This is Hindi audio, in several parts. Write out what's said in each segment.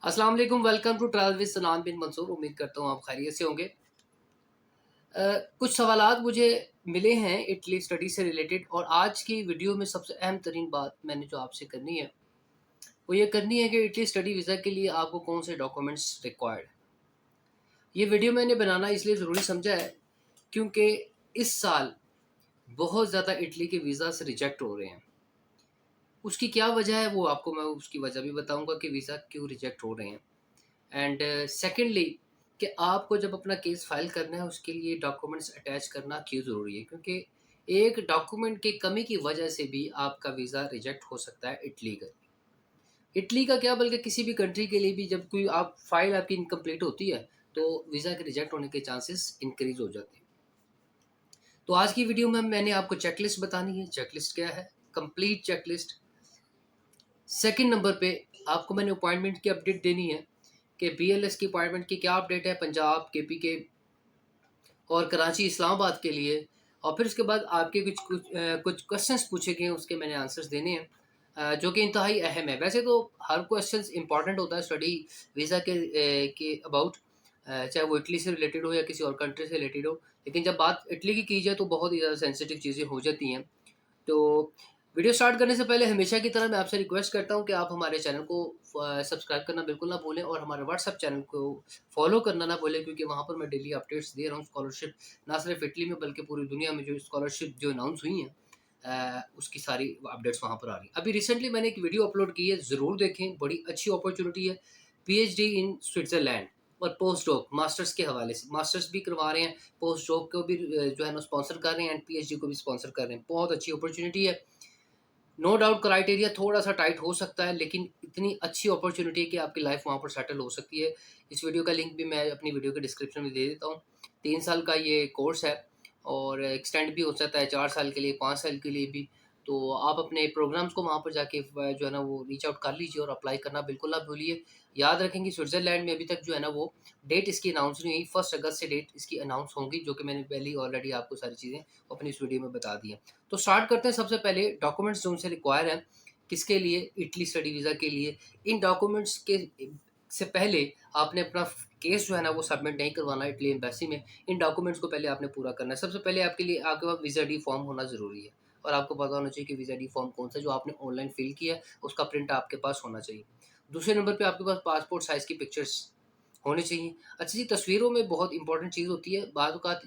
अस्सलाम वालेकुम, वेलकम टू ट्रैवल विद सनान बिन मंसूर। उम्मीद करता हूँ आप खैरियत से होंगे। कुछ सवालात मुझे मिले हैं इटली स्टडी से रिलेटेड, और आज की वीडियो में सबसे अहम तरीन बात मैंने जो आपसे करनी है, वो ये करनी है कि इटली स्टडी वीज़ा के लिए आपको कौन से डॉक्यूमेंट्स रिक्वायर्ड। ये वीडियो मैंने बनाना इसलिए ज़रूरी समझा है क्योंकि इस साल बहुत ज़्यादा इटली के वीज़ास रिजेक्ट हो रहे हैं। उसकी क्या वजह है, वो आपको मैं उसकी वजह भी बताऊँगा कि वीज़ा क्यों रिजेक्ट हो रहे हैं। एंड सेकेंडली कि आपको जब अपना केस फाइल करना है उसके लिए डॉक्यूमेंट्स अटैच करना क्यों ज़रूरी है, क्योंकि एक डॉक्यूमेंट की कमी की वजह से भी आपका वीज़ा रिजेक्ट हो सकता है इटली का। इटली का क्या, बल्कि किसी भी कंट्री के लिए भी जब कोई आप फाइल आपकी इनकम्प्लीट होती है तो वीज़ा के रिजेक्ट होने के चांसेस इंक्रीज हो जाते हैं। तो आज की वीडियो में मैंने आपको चेकलिस्ट बतानी है। चेकलिस्ट क्या है? Complete checklist. सेकंड नंबर पे आपको मैंने अपॉइंटमेंट की अपडेट देनी है कि बीएलएस की अपॉइंटमेंट की क्या अपडेट है पंजाब, केपी के और कराची, इस्लामाबाद के लिए। और फिर उसके बाद आपके कुछ क्वेश्चंस पूछे गए हैं, उसके मैंने आंसर्स देने हैं, जो कि इंतहाई अहम है। वैसे तो हर क्वेश्चंस इंपॉर्टेंट होता है स्टडी वीज़ा के अबाउट, चाहे वो इटली से रिलेटेड हो या किसी और कंट्री से रिलेटेड हो। लेकिन जब बात इटली की जाए तो बहुत ही ज़्यादा सेंसिटिव चीज़ें हो जाती हैं। तो वीडियो स्टार्ट करने से पहले हमेशा की तरह मैं आपसे रिक्वेस्ट करता हूँ कि आप हमारे चैनल को सब्सक्राइब करना बिल्कुल ना भूलें, और हमारे व्हाट्सएप चैनल को फॉलो करना ना भूलें, क्योंकि वहाँ पर मैं डेली अपडेट्स दे रहा हूँ स्कॉलरशिप, ना सिर्फ इटली में बल्कि पूरी दुनिया में जो स्कॉलरशिप जो अनाउंस हुई हैं, उसकी सारी अपडेट्स वहाँ पर आ रही हैं। अभी रिसेंटली मैंने एक वीडियो अपलोड की है, ज़रूर देखें, बड़ी अच्छी अपॉर्चुनिटी है। पीएचडी इन स्विट्ज़रलैंड और पोस्ट डॉक मास्टर्स के हवाले से, मास्टर्स भी करवा रहे हैं, पोस्ट डॉक को भी जो है ना स्पॉन्सर कर रहे हैं, एंड पीएचडी को भी स्पॉन्सर कर रहे हैं। बहुत अच्छी अपॉर्चुनिटी है। नो डाउट क्राइटेरिया थोड़ा-सा टाइट हो सकता है, लेकिन इतनी अच्छी अपॉर्च्युनिटी है कि आपकी लाइफ़ वहाँ पर सेटल हो सकती है। इस वीडियो का लिंक भी मैं अपनी वीडियो के डिस्क्रिप्शन में दे देता हूँ। 3 साल का ये कोर्स है और एक्सटेंड भी हो सकता है 4 साल के लिए, 5 साल के लिए भी। तो आप अपने प्रोग्राम्स को वहाँ पर जाके जो है ना वो रीच आउट कर लीजिए और अप्लाई करना बिल्कुल ना भूलिए। याद रखें कि स्विट्ज़रलैंड में अभी तक जो है ना वो डेट इसकी अनाउंस नहीं हुई, 1 अगस्त से डेट इसकी अनाउंस होंगी, जो कि मैंने पहले ही ऑलरेडी आपको सारी चीज़ें अपनी इस वीडियो में बता दी हैं। तो स्टार्ट करते हैं। सबसे पहले डॉक्यूमेंट्स जो उनसे रिक्वायर हैं, किसके लिए? इटली स्टडी वीज़ा के लिए। इन डॉक्यूमेंट्स के से पहले आपने अपना केस जो है ना वो सबमिट नहीं करवाना इटली एम्बेसी में। इन डॉक्यूमेंट्स को पहले आपने पूरा करना है। सबसे पहले आपके लिए आपके पास वीज़ा डी फॉर्म होना ज़रूरी है, और आपको पता होना चाहिए कि वीज़ा डी फॉर्म कौन सा है, जो आपने ऑनलाइन फिल किया है, उसका प्रिंट आपके पास होना चाहिए। दूसरे नंबर पे आपके पास पासपोर्ट साइज़ की पिक्चर्स होनी चाहिए। अच्छा जी, तस्वीरों में बहुत इंपॉर्टेंट चीज़ होती है। बाद औक़ात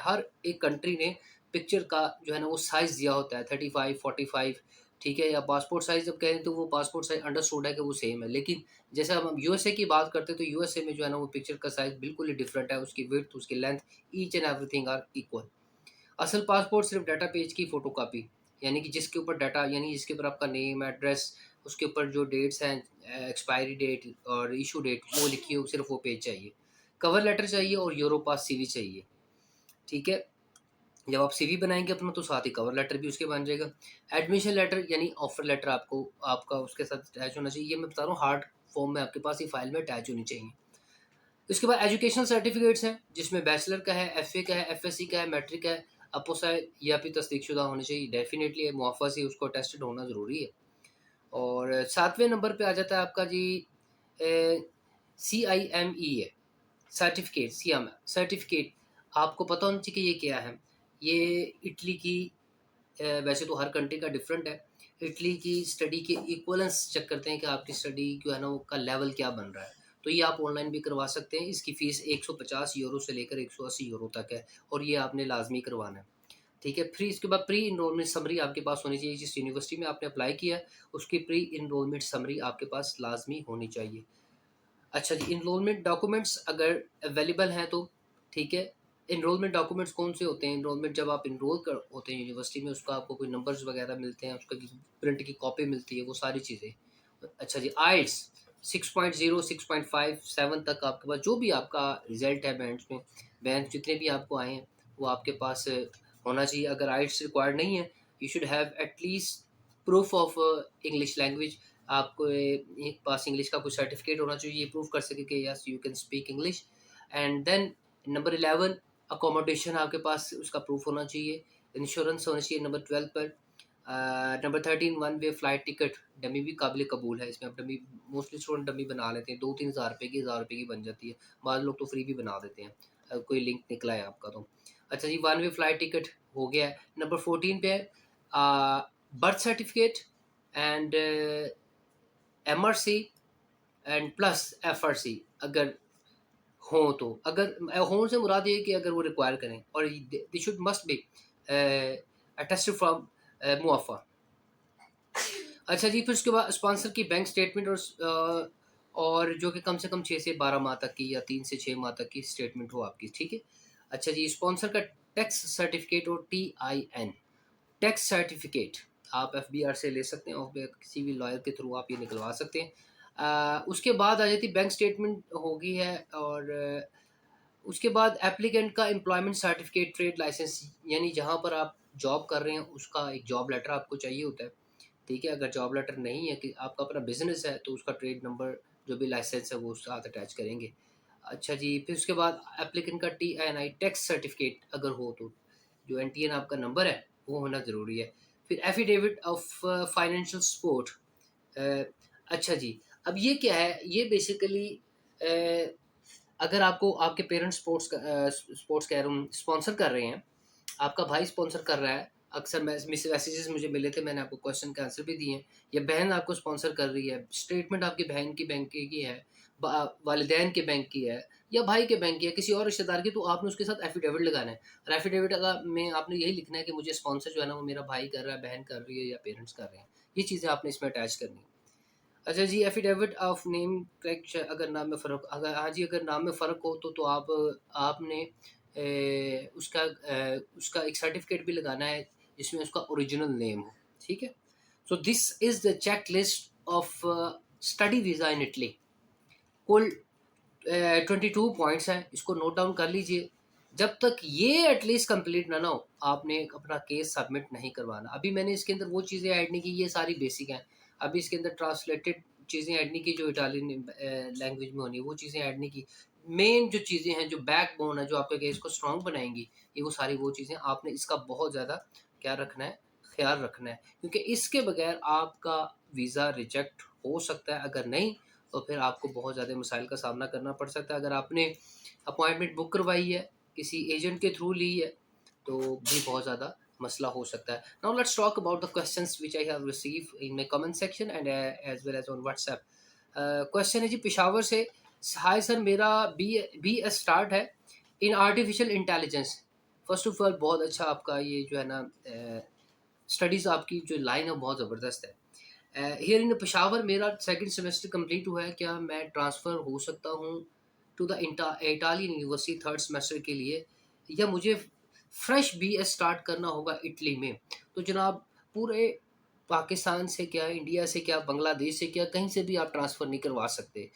हर एक कंट्री ने पिक्चर का जो है ना वो साइज़ दिया होता है 35, 45, ठीक है? या पासपोर्ट साइज़ जब कहें तो वो पासपोर्ट साइज़ अंडरस्टूड है कि वो सेम है। लेकिन जैसे अब हम यूएसए की बात करते हैं तो यूएसए में जो है ना वो पिक्चर का साइज़ बिल्कुल ही डिफरेंट है। उसकी विड्थ, उसकी length, each and everything are equal. असल पासपोर्ट सिर्फ डाटा पेज की फ़ोटोकॉपी, यानी कि जिसके ऊपर डाटा, यानी जिसके ऊपर आपका नेम, एड्रेस, उसके ऊपर जो डेट्स हैं, एक्सपायरी डेट और इश्यू डेट वो लिखी हो, सिर्फ वो पेज चाहिए। कवर लेटर चाहिए और यूरोपास सीवी चाहिए, ठीक है? जब आप सीवी बनाएँगे अपना तो साथ ही कवर लेटर भी उसके बन जाएगा। एडमिशन लेटर यानी ऑफर लेटर आपको आपका उसके साथ अटैच होना चाहिए। ये मैं बता रहा हूँ हार्ड फॉर्म में आपके पास ये फाइल में अटैच होनी चाहिए। इसके बाद एजुकेशनल सर्टिफ़िकेट्स हैं, जिसमें बैचलर का है, एफए का है, एफएससी का है, मैट्रिक है, अपोसाइल या फिर तस्दीकशुदा होनी चाहिए। डेफ़िनिटली मुआफ़ा से उसको अटेस्टेड होना ज़रूरी है। और 7वें नंबर पे आ जाता है आपका जी सीआईएमई सर्टिफ़िकेट, सीएम सर्टिफ़िकेट। आपको पता होना चाहिए कि ये क्या है। ये इटली की वैसे तो हर कंट्री का डिफरेंट है। इटली की स्टडी के इक्विवेलेंस चेक करते हैं कि आपकी स्टडी जो है ना वो का लेवल क्या बन रहा है। तो ये आप ऑनलाइन भी करवा सकते हैं। इसकी फ़ीस €150 से लेकर €180 तक है, और ये आपने लाज़मी करवाना है। ठीक है? इसके बाद प्री एनरोलमेंट समरी आपके पास होनी चाहिए। जिस यूनिवर्सिटी में आपने अप्लाई किया है, उसकी प्री एनरोलमेंट समरी आपके पास लाज़मी होनी चाहिए। अच्छा जी, एनरोलमेंट डॉक्यूमेंट्स अगर अवेलेबल हैं तो ठीक है। एनरोलमेंट डॉक्यूमेंट्स कौन से होते हैं? एनरोलमेंट जब आप एनरोल कर होते हैं यूनिवर्सिटी में, उसका आपको कोई नंबर्स वगैरह मिलते हैं, उसका की प्रिंट की कॉपी मिलती है, वो सारी चीज़ें। अच्छा जी, आइल्स 6.0, 6.5, 7 तक आपके पास जो भी आपका रिज़ल्ट है बैंड्स में, बैंड्स जितने भी आपको आए हैं, वो आपके पास होना चाहिए। अगर आइल्स रिक्वायर्ड नहीं है, you should have at least proof of English language. आपको एक पास इंग्लिश का कुछ सर्टिफिकेट होना चाहिए, ये प्रूव कर सके कि yes you can speak English. And then number 11 accommodation आपके पास उसका प्रूफ होना चाहिए। इंश्योरेंस होना चाहिए नंबर 12 पर। Number 13 one way flight ticket, dummy भी काबिल कबूल है। इसमें अब डमी मोस्टली स्टूडेंट डमी बना लेते हैं, 2-3 हज़ार रुपए की, 1000 रुपए की बन जाती है। बाद लोग तो फ्री भी बना देते हैं, कोई लिंक निकला है आपका तो। अच्छा जी, वन वे फ़्लाइट टिकट हो गया है। नंबर 14 पे है birth certificate and MRC and plus FRC अगर हों तो। अगर हों से मुराद ये है कि अगर वो रिक्वायर करें, और they should must be attested from MOFA. अच्छा जी, फिर उसके बाद स्पॉन्सर की बैंक स्टेटमेंट और जो कि कम से कम 6 से 12 माह तक की या 3 से 6 माह तक की स्टेटमेंट हो आपकी, ठीक है? अच्छा जी, स्पॉन्सर का टैक्स सर्टिफिकेट और टीआईएन, टैक्स सर्टिफिकेट आप एफबीआर से ले सकते हैं और फिर किसी भी लॉयर के थ्रू आप ये निकलवा सकते हैं। उसके बाद आ जाती बैंक स्टेटमेंट हो गई है, और उसके बाद एप्लीकेंट का एम्प्लॉयमेंट सर्टिफिकेट, ट्रेड लाइसेंस, यानी जहाँ पर आप जॉब कर रहे हैं उसका एक जॉब लेटर आपको चाहिए होता है। ठीक है, अगर जॉब लेटर नहीं है कि आपका अपना बिज़नेस है तो उसका ट्रेड नंबर जो भी लाइसेंस है वो उसके साथ अटैच करेंगे। अच्छा जी, फिर उसके बाद एप्लीकेंट का टीएनआई टैक्स सर्टिफिकेट अगर हो तो जो एनटीएन आपका नंबर है वो होना ज़रूरी है। फिर एफिडेविट ऑफ फाइनेंशियल सपोर्ट। अच्छा जी, अब ये क्या है? ये बेसिकली अगर आपको आपके पेरेंट्स स्पोर्ट्स कह रहा हूँ स्पॉन्सर कर रहे हैं, आपका भाई स्पॉन्सर कर रहा है, अक्सर मैसेजेस मुझे मिले थे, मैंने आपको क्वेश्चन के आंसर भी दिए हैं, या बहन आपको स्पॉन्सर कर रही है, स्टेटमेंट आपकी बहन की बैंक की है, वालिदैन के बैंक की है, या भाई के बैंक की है, किसी और रिश्तेदार की, तो आपने उसके साथ एफिडेविट लगाना है। और एफिडेविट में आपने यही लिखना है कि मुझे स्पॉन्सर जो है ना वो मेरा भाई कर रहा है, बहन कर रही है या पेरेंट्स कर रहे हैं। ये चीज़ें आपने इसमें अटैच करनी है। अच्छा जी, एफिडेविट ऑफ नेम करेक्ट, अगर नाम में फ़र्क, अगर हाँ जी, अगर नाम में फ़र्क हो तो आप आपने उसका एक सर्टिफिकेट भी लगाना है जिसमें उसका ओरिजिनल नेम हो, ठीक है? So this is the check list of study visa in Italy. कुल 22 पॉइंट्स हैं, इसको नोट डाउन कर लीजिए। जब तक ये एटलीस्ट कंप्लीट ना हो, आपने अपना केस सबमिट नहीं करवाना। अभी मैंने इसके अंदर वो चीज़ें ऐड नहीं की, ये सारी बेसिक हैं। अभी इसके अंदर ट्रांसलेटेड चीज़ें ऐड नहीं की जो इटालियन लैंग्वेज में होनी है, वो चीज़ें ऐड नहीं की। मेन जो चीज़ें हैं, जो बैकबोन है, जो आपके केस को स्ट्रॉन्ग बनाएँगी, ये वो सारी वो चीज़ें आपने इसका बहुत ज़्यादा क्या रखना है, ख़्याल रखना है। क्योंकि इसके बगैर आपका वीज़ा रिजेक्ट हो सकता है, अगर नहीं तो फिर आपको बहुत ज़्यादा मसाइल का सामना करना पड़ सकता है। अगर आपने अपॉइंटमेंट बुक करवाई है, किसी एजेंट के थ्रू ली है, तो भी बहुत ज़्यादा मसला हो सकता है। Now let's talk about the questions which I have received in my comment section and as well as on WhatsApp. Question है जी पेशावर से, हाय सर, मेरा बीएस स्टार्ट है in artificial intelligence. First of all बहुत अच्छा आपका ये जो है ना स्टडीज़ आपकी जो लाइन है बहुत ज़बरदस्त है। हियर इन पेशावर मेरा सेकंड सेमेस्टर कंप्लीट हुआ है, क्या मैं ट्रांसफ़र हो सकता हूँ to the Italian university third semester के लिए, या मुझे फ्रेश बीएस स्टार्ट करना होगा इटली में? तो जनाब, पूरे पाकिस्तान से क्या, इंडिया से क्या, बांग्लादेश से क्या, कहीं से भी आप ट्रांसफ़र नहीं करवा सकते।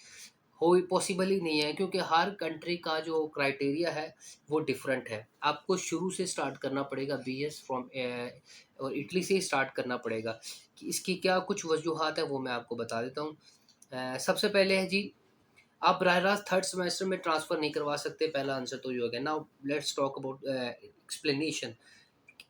हो पॉसिबल ही नहीं है, क्योंकि हर कंट्री का जो क्राइटेरिया है वो डिफरेंट है। आपको शुरू से स्टार्ट करना पड़ेगा बीएस फ्रॉम और इटली से ही स्टार्ट करना पड़ेगा। कि इसकी क्या कुछ वजूहात है वो मैं आपको बता देता हूँ। सबसे पहले है जी, आप बराह रास्त थर्ड सेमेस्टर में ट्रांसफ़र नहीं करवा सकते, पहला आंसर तो ये हो गया। Now let's talk about explanation.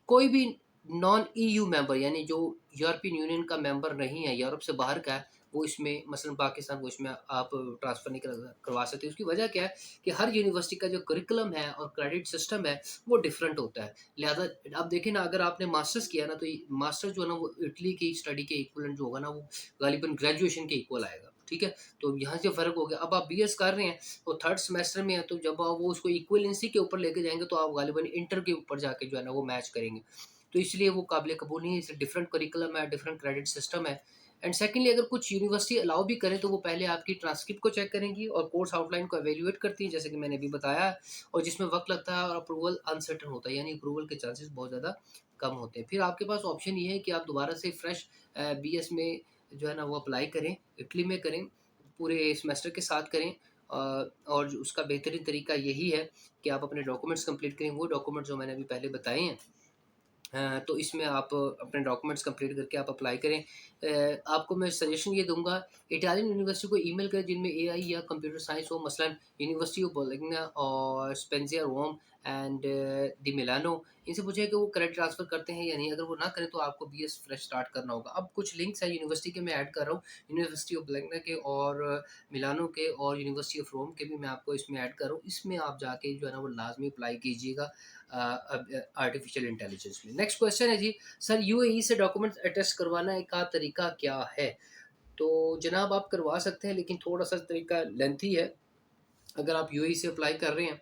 कोई भी नॉन ईयू मेंबर, यानी जो यूरोपियन यूनियन का मेंबर नहीं है, यूरोप से बाहर का है, वो इसमें मसलन पाकिस्तान, वो इसमें आप ट्रांसफ़र नहीं करवा सकते। उसकी वजह क्या है कि हर यूनिवर्सिटी का जो करिकुलम है और क्रेडिट सिस्टम है वो डिफरेंट होता है। लिहाजा अब देखिए ना, अगर आपने मास्टर्स किया ना, तो मास्टर जो है ना वो इटली की स्टडी के इक्वलेंट जो होगा ना वो गालिबन ग्रेजुएशन के इक्वल आएगा, ठीक है? तो यहाँ से फ़र्क हो गया। अब आप बीएस कर रहे हैं तो थर्ड सेमेस्टर में है, तो जब आप वो उसको इक्विवेलेंसी के ऊपर लेके जाएँगे तो आप गालिबन इंटर के ऊपर जाके जो है ना वो मैच करेंगे। तो इसलिए वो काबिल कबूल नहीं है, इसलिए डिफरेंट करिकुलम है, डिफरेंट क्रेडिट सिस्टम है। एंड सेकंडली, अगर कुछ यूनिवर्सिटी अलाउ भी करें तो वो पहले आपकी ट्रांसक्रिप्ट को चेक करेंगी और कोर्स आउटलाइन को एवेल्यूएट करती हैं, जैसे कि मैंने अभी बताया है, और जिसमें वक्त लगता है और अप्रूवल अनसर्टेन होता है, यानी अप्रूवल के चांसेस बहुत ज़्यादा कम होते हैं। फिर आपके पास ऑप्शन ये है कि आप दोबारा से फ्रेश बीएस में जो है ना वो अप्लाई करें, इटली में करें, पूरे सेमेस्टर के साथ करें। और उसका बेहतरीन तरीका यही है कि आप अपने डॉक्यूमेंट्स कंप्लीट करें, वो डॉक्यूमेंट जो मैंने अभी पहले बताए हैं। तो इसमें आप अपने डॉक्यूमेंट्स कंप्लीट करके आप अप्लाई करें। आपको मैं सजेशन ये दूँगा, इटालियन यूनिवर्सिटी को ईमेल करें जिनमें एआई या कंप्यूटर साइंस हो, मसलन यूनिवर्सिटी ऑफ बोलोग्ना और स्पेंजिया रोम, एंड डी मिलानो। इनसे पूछे कि वो क्रेडिट ट्रांसफ़र करते हैं या नहीं, अगर वो ना करें तो आपको बीएस फ्रेश स्टार्ट करना होगा। अब कुछ लिंक्स हैं यूनिवर्सिटी के मैं ऐड कर रहा हूँ, यूनिवर्सिटी ऑफ बोलोग्ना के और मिलानो के और यूनिवर्सिटी ऑफ रोम के भी मैं आपको इसमें ऐड कर रहा हूँ। इसमें आप जाके जो है ना वो लाज़मी अप्लाई कीजिएगा आर्टिफ़िशियल इंटेलिजेंस में। नेक्स्ट क्वेश्चन है जी, सर यूएई से डॉक्यूमेंट्स अटेस्ट करवाने का तरीका क्या है? तो जनाब आप करवा सकते हैं, लेकिन थोड़ा-सा तरीका लेंथी है। अगर आप यूएई से अप्लाई कर रहे हैं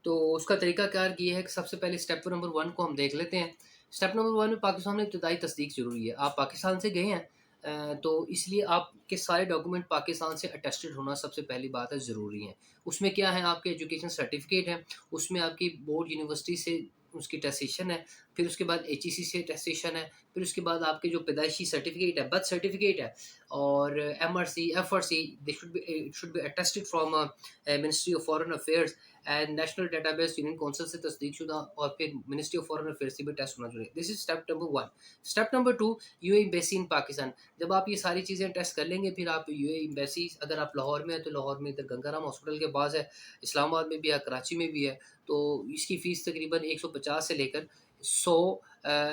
तो उसका तरीकाकार ये है कि सबसे पहले स्टेप नंबर 1 को हम देख लेते हैं। स्टेप नंबर 1 में पाकिस्तान में इब्तदाई तस्दीक ज़रूरी है। आप पाकिस्तान से गए हैं तो इसलिए आपके सारे डॉक्यूमेंट पाकिस्तान से अटेस्टेड होना सबसे पहली बात है, ज़रूरी है। उसमें क्या है, आपके एजुकेशन सर्टिफ़िकेट है, उसमें आपकी बोर्ड यूनिवर्सिटी से उसकी अटेस्टेशन है, फिर उसके बाद एचईसी से अटेस्टेशन है, फिर उसके बाद आपके जो पैदाइशी सर्टिफ़िकेट है, बर्थ सर्टिफ़िकेट है और MRC, FRC, they should be it should be attested from ministry of foreign affairs and national database union council से तस्दीकशुदा और फिर मिनिस्ट्री ऑफ फॉरेन अफेयर्स से भी टेस्ट होना चाहिए। This is step number 1। Step number 2, UAE embassy in Pakistan. जब आप ये सारी चीज़ें टेस्ट कर लेंगे, फिर आप यूएई एम्बेसी, अगर आप लाहौर में है तो लाहौर में इधर गंगाराम हॉस्पिटल के पास है, इस्लामाबाद में भी है, कराची में भी है, तो इसकी फ़ीस तकरीबन 150 से लेकर 100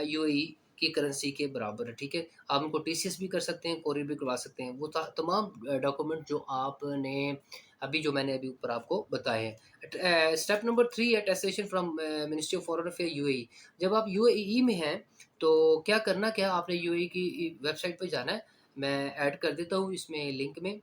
यूएई की करेंसी के बराबर है, ठीक है। आप उनको टीसीएस भी कर सकते हैं, कोरियर भी करवा सकते हैं। वो तमाम डॉक्यूमेंट जो आपने अभी जो मैंने अभी ऊपर आपको बताए हैं। स्टेप नंबर 3 है attestation from ministry of foreign affair UAE. जब आप यूएई में हैं तो क्या करना, क्या आपने यूएई की वेबसाइट पे जाना है। मैं ऐड कर देता हूँ इसमें लिंक में,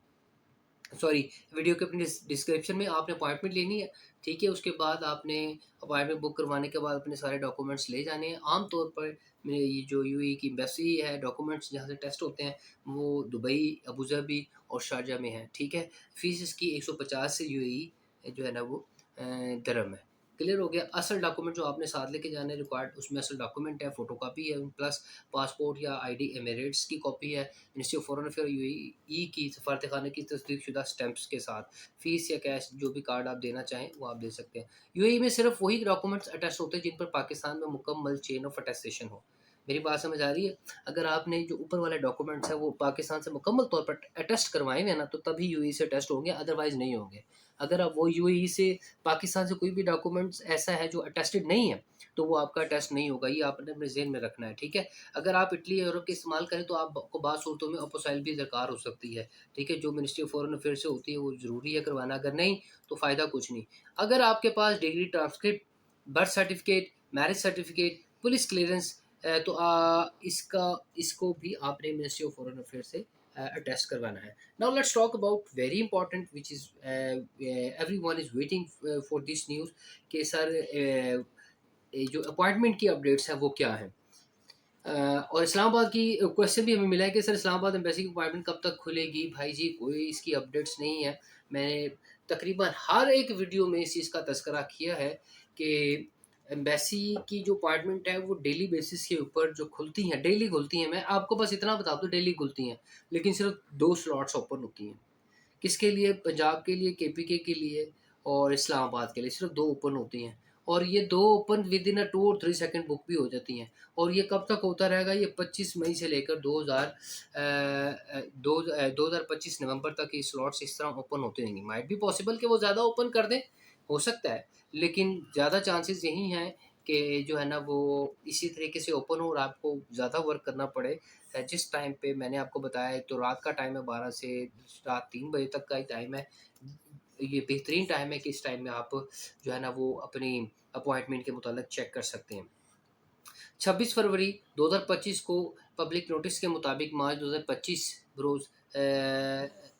सॉरी, वीडियो के अपनी डिस्क्रिप्शन में। आपने अपॉइंटमेंट लेनी है, ठीक है। उसके बाद आपने अपॉइंटमेंट बुक करवाने के बाद अपने सारे डॉक्यूमेंट्स ले जाने हैं। आम तौर पर ये जो यूएई की एम्बेसी है, डॉक्यूमेंट्स जहाँ से टेस्ट होते हैं वो दुबई, अबू धाबी और शारजा में है, ठीक है। फीस इसकी 150 से यूएई जो है ना वो दरम है। क्लियर हो गया। असल डॉक्यूमेंट जो आपने साथ लेके जाने रिक्वायर्ड, उसमें असल डॉक्यूमेंट है, फ़ोटोकॉपी है, प्लस पासपोर्ट या आईडी एमिरेट्स की कॉपी है, ministry of foreign affair UAE की सफारत खाने की तस्दीकशुदा स्टैंप्स के साथ। फ़ीस या कैश जो भी कार्ड आप देना चाहें वो आप दे सकते हैं। यूएई में सिर्फ वही डॉक्यूमेंट्स अटेस्ट होते हैं जिन पर पाकिस्तान में मुकम्मल चेन ऑफ अटेस्टेशन हो। मेरी बात समझ आ रही है? अगर आपने जो ऊपर वाले डॉक्यूमेंट्स हैं वो पाकिस्तान से मुकम्मल तौर पर अटेस्ट करवाए हुए हैं ना, तो तभी यूएई से टेस्ट होंगे, अदरवाइज़ नहीं होंगे। अगर आप वो यूएई से पाकिस्तान से कोई भी डॉक्यूमेंट्स ऐसा है जो अटेस्टेड नहीं है, तो वो आपका टेस्ट नहीं होगा। ये आपने अपने ज़हन में रखना है, ठीक है। अगर आप इटली, यूरोप के इस्तेमाल करें तो आपको बाद सूरतों में अपोसाइल भी दरकार हो सकती है, ठीक है। जो मिनिस्ट्री ऑफ फॉरेन अफेयर से होती है वो ज़रूरी है करवाना, अगर नहीं तो फ़ायदा कुछ नहीं। अगर आपके पास degree, transcript, birth certificate, marriage certificate, police clearance तो इसको भी आपने मिनिस्ट्री ऑफ फॉरेन अफेयर से अटेस्ट करवाना है। Now let's talk about very important which is everyone is waiting for this news कि सर जो अपॉइंटमेंट की अपडेट्स हैं वो क्या हैं। और इस्लामाबाद की क्वेश्चन भी हमें मिला है कि सर इस्लामाबाद एम्बेसी की अपॉइंटमेंट कब तक खुलेगी? भाई जी, कोई इसकी अपडेट्स नहीं है। मैंने तकरीबन हर एक वीडियो में इस चीज़ का तज़किरा किया है कि एम्बेसी की जो अपॉइंटमेंट है वो डेली बेसिस के ऊपर जो खुलती हैं, डेली खुलती हैं। मैं आपको बस इतना बता दूँ, डेली खुलती हैं, लेकिन सिर्फ 2 स्लॉट्स ओपन होती हैं। किसके लिए? पंजाब के लिए, केपीके के लिए और इस्लामाबाद के लिए सिर्फ 2 ओपन होती हैं। और ये 2 ओपन विद इन 2 और 3 सेकंड बुक भी हो जाती हैं। और ये कब तक होता रहेगा? ये 25 मई से लेकर 2025 नवंबर तक ये स्लॉट्स इस तरह ओपन होते रहेंगे। माइट बी पॉसिबल कि वो ज़्यादा ओपन कर दें, हो सकता है, लेकिन ज़्यादा चांसेस यही हैं कि जो है ना वो इसी तरीके से ओपन हो और आपको ज़्यादा वर्क करना पड़े। जिस टाइम पे मैंने आपको बताया, एक तो रात का टाइम है, 12 से रात 3 बजे तक का ही टाइम है। ये बेहतरीन टाइम है कि इस टाइम में आप जो है ना वो अपनी अपॉइंटमेंट के मुताबिक चेक कर सकते हैं। 26 फरवरी 2025 को पब्लिक नोटिस के मुताबिक मार्च 2025 बरोज़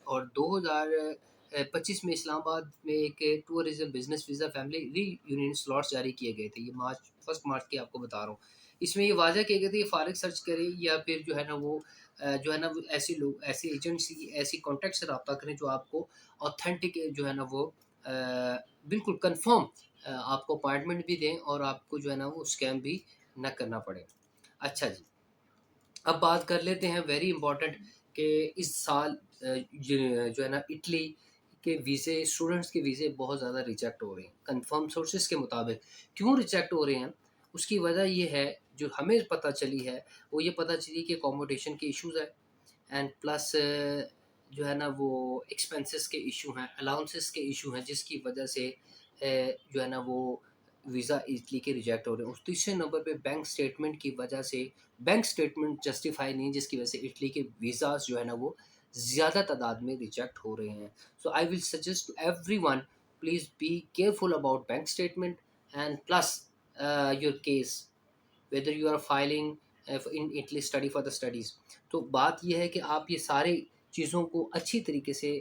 और 2025 में इस्लामाबाद में एक tourism business visa family reunion slots जारी किए गए थे। ये मार्च 1 मार्च की आपको बता रहा हूँ। इसमें ये वाज़ह किए गए थे कि फ़ारिग सर्च करें या फिर जो है ना वो जो है ना वो ऐसे लोग, ऐसे एजेंट्स, ऐसी कॉन्टैक्ट से रब्ता करें जो आपको ऑथेंटिक जो है ना वो बिल्कुल कन्फर्म आपको अपॉइंटमेंट भी दें और आपको जो है ना वो स्कैम भी ना करना पड़े। अच्छा जी, अब बात कर लेते हैं वेरी इंपॉर्टेंट कि इस साल जो है ना इटली के वीज़े, स्टूडेंट्स के वीज़े बहुत ज़्यादा रिजेक्ट हो रहे हैं। कंफर्म सोर्सेज़ के मुताबिक क्यों रिजेक्ट हो रहे हैं? उसकी वजह ये है, जो हमें पता चली है, वो ये पता चली कि अकोमोडेशन के इश्यूज़ हैं एंड प्लस जो है ना वो एक्सपेंसेस के इशू हैं, अलाउंसेस के इशू हैं, जिसकी वजह से जो है ना वो वीज़ा इटली के रिजेक्ट हो रहे हैं। उस तीसरे नंबर पे बैंक स्टेटमेंट की वजह से, बैंक स्टेटमेंट जस्टिफाई नहीं, जिसकी वजह से इटली के वीज़ाज़ जो है ना वो ज़्यादा तादाद में रिजेक्ट हो रहे हैं। So I will suggest to everyone, please be careful about bank statement and plus your case whether you are filing in Italy study for the studies. तो बात ये है कि आप ये सारे चीज़ों को अच्छी तरीके से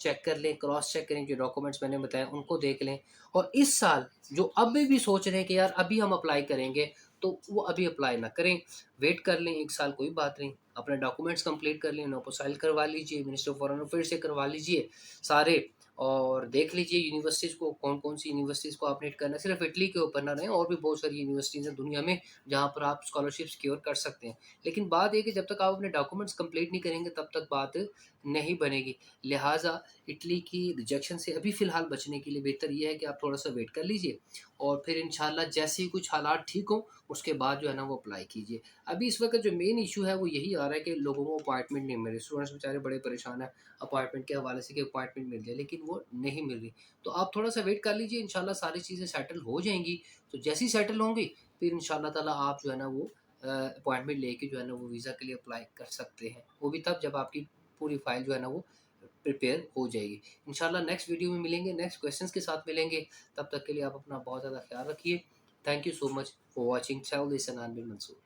चेक कर लें, क्रॉस चेक करें, जो डॉक्यूमेंट्स मैंने बताए उनको देख लें। और इस साल जो अभी भी सोच रहे हैं कि यार अभी हम अप्लाई करेंगे, तो वो अभी अप्लाई ना करें, वेट कर लें 1 साल, कोई बात नहीं। अपने डॉक्यूमेंट्स कंप्लीट कर लें, नोपोसाइल करवा लीजिए, मिनिस्टर ऑफ फॉरेन अफेयर्स से करवा लीजिए सारे, और देख लीजिए यूनिवर्सिटीज़ को, कौन-कौन सी यूनिवर्सिटीज़ को अपडेट करना है। सिर्फ इटली के ऊपर ना रहें, और भी बहुत सारी यूनिवर्सिटीज़ हैं दुनिया में जहाँ पर आप स्कॉलरशिप सिक्योर कर सकते हैं। लेकिन बात ये है कि जब तक आप अपने डॉक्यूमेंट्स कंप्लीट नहीं करेंगे तब तक बात नहीं बनेगी। लिहाज़ा इटली की रिजेक्शन से अभी फ़िलहाल बचने के लिए बेहतर ये है कि आप थोड़ा-सा वेट कर लीजिए, और फिर इंशाल्लाह जैसे ही कुछ हालात ठीक हों, उसके बाद जो है ना वो अप्लाई कीजिए। अभी इस वक़्त जो मेन इश्यू है वो यही आ रहा है कि लोगों को अपॉइंटमेंट नहीं मिल रही। स्टूडेंट्स बेचारे बड़े परेशान हैं अपॉइंटमेंट के हवाले से कि अपॉइंटमेंट मिल जाए, लेकिन वो नहीं मिल रही। तो आप थोड़ा-सा वेट कर लीजिए, इंशाल्लाह सारी चीज़ें सेटल हो जाएँगी। तो जैसी सेटल होंगी, फिर इंशाल्लाह ताला आप जो है ना वो अपॉइंटमेंट लेके जो है ना वो वीज़ा के लिए अप्लाई कर सकते हैं। वो भी तब जब आपकी पूरी फ़ाइल जो है ना वो प्रिपेयर हो जाएगी। इंशाल्लाह नेक्स्ट वीडियो में मिलेंगे, नेक्स्ट क्वेश्चंस के साथ मिलेंगे। तब तक के लिए आप अपना बहुत ज़्यादा ख़्याल रखिए। Thank you so much for watching travel with सनान बिन मंसूर।